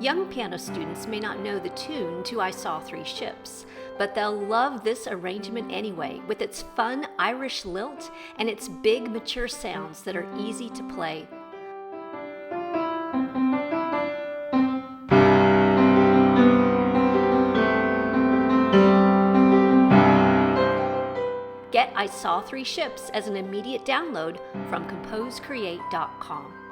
Young piano students may not know the tune to I Saw Three Ships, but they'll love this arrangement anyway, with its fun Irish lilt and its big, mature sounds that are easy to play. Get I Saw Three Ships as an immediate download from composecreate.com.